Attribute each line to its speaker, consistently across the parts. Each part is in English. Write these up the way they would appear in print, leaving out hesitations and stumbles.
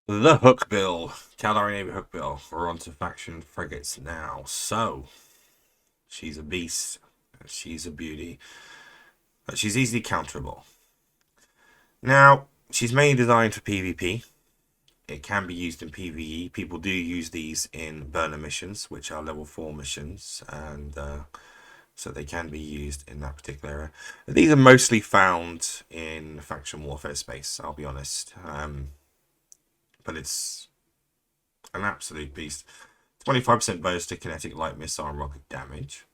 Speaker 1: The Hookbill. Caldari Navy Hookbill. We're on to faction frigates now. So, she's a beast. She's a beauty. She's easily counterable. Now, she's mainly designed for PvP. It can be used in PvE. People do use these in burner missions, which are level 4 missions, and so they can be used in that particular area. These are mostly found in faction warfare space, I'll be honest. But it's an absolute beast. 25% bonus to kinetic light missile and rocket damage.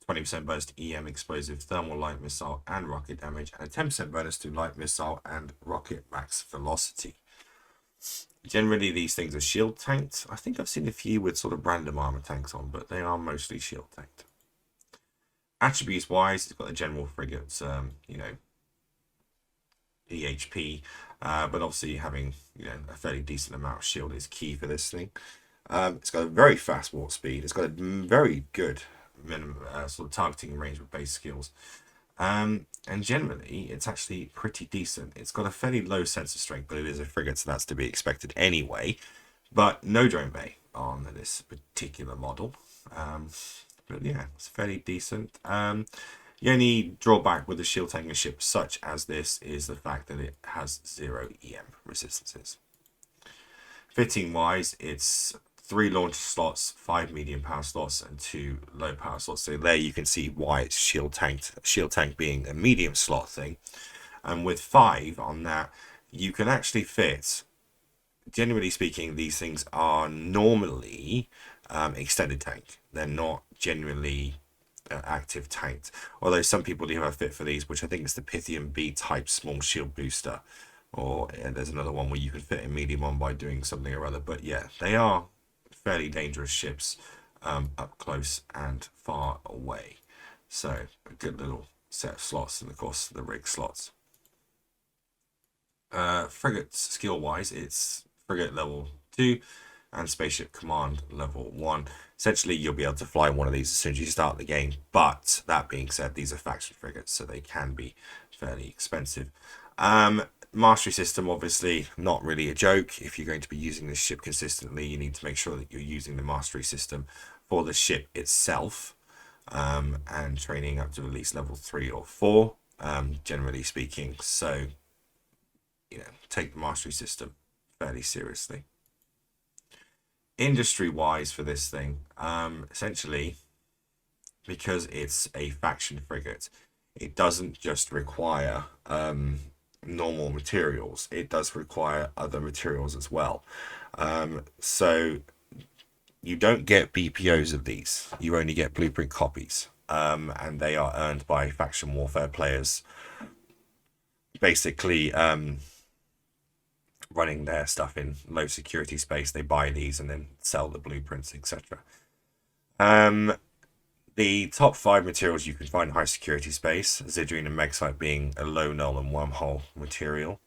Speaker 1: 20% bonus to EM explosive thermal light missile and rocket damage. And a 10% bonus to light missile and rocket max velocity. Generally, these things are shield tanked. I think I've seen a few with sort of random armor tanks on, but they are mostly shield tanked. Attributes wise, it's got the general frigates, EHP, but obviously having a fairly decent amount of shield is key for this thing. It's got a very fast warp speed. It's got a very good minimum sort of targeting range with base skills. And generally, it's actually pretty decent. It's got a fairly low sensor strength, but it is a frigate, so that's to be expected anyway. But no drone bay on this particular model. But yeah, it's fairly decent. The only drawback with the shield tanker ship such as this is the fact that it has 0 EM resistances. Fitting wise, it's 3 launch slots, 5 medium power slots, and 2 low power slots. So there you can see why it's shield tanked. Shield tank being a medium slot thing, and with 5 on that, you can actually fit. Generally speaking, these things are normally extended tank. They're not generally active tanked. Although some people do have a fit for these, which I think is the Pythium B type small shield booster. Or there's another one where you can fit a medium on by doing something or other. But yeah, they are fairly dangerous ships up close and far away. So a good little set of slots, and of course the rig slots. Frigates skill wise, it's frigate level 2 and spaceship command level 1. Essentially, you'll be able to fly one of these as soon as you start the game. But that being said, these are faction frigates, so they can be fairly expensive. Mastery system, obviously, not really a joke. If you're going to be using this ship consistently, you need to make sure that you're using the mastery system for the ship itself, and training up to at least level 3 or 4, generally speaking. So, take the mastery system fairly seriously. Industry wise for this thing, essentially, because it's a faction frigate, it doesn't just require normal materials, it does require other materials as well. So you don't get BPOs of these, you only get blueprint copies, and they are earned by faction warfare players basically running their stuff in low security space. They buy these and then sell the blueprints, etc. The top 5 materials you can find in high security space, Zidrian and Megsite being a low null and wormhole material.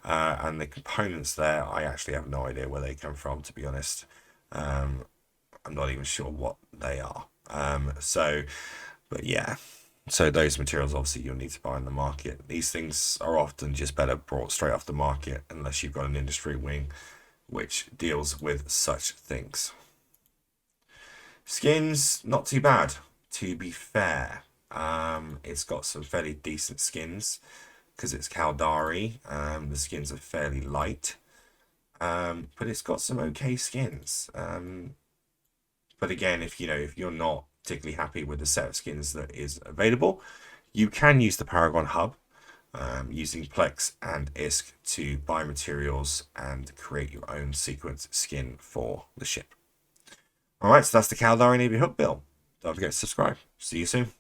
Speaker 1: And the components there, I actually have no idea where they come from, to be honest. I'm not even sure what they are. But yeah. So those materials, obviously, you'll need to buy in the market. These things are often just better brought straight off the market, unless you've got an industry wing which deals with such things. Skins, not too bad, to be fair. It's got some fairly decent skins because it's Caldari. The skins are fairly light, but it's got some okay skins. But again, if you're not particularly happy with the set of skins that is available, you can use the Paragon Hub, using Plex and ISK to buy materials and create your own sequence skin for the ship. Alright, so that's the Caldari Navy Hookbill. Don't forget to subscribe. See you soon.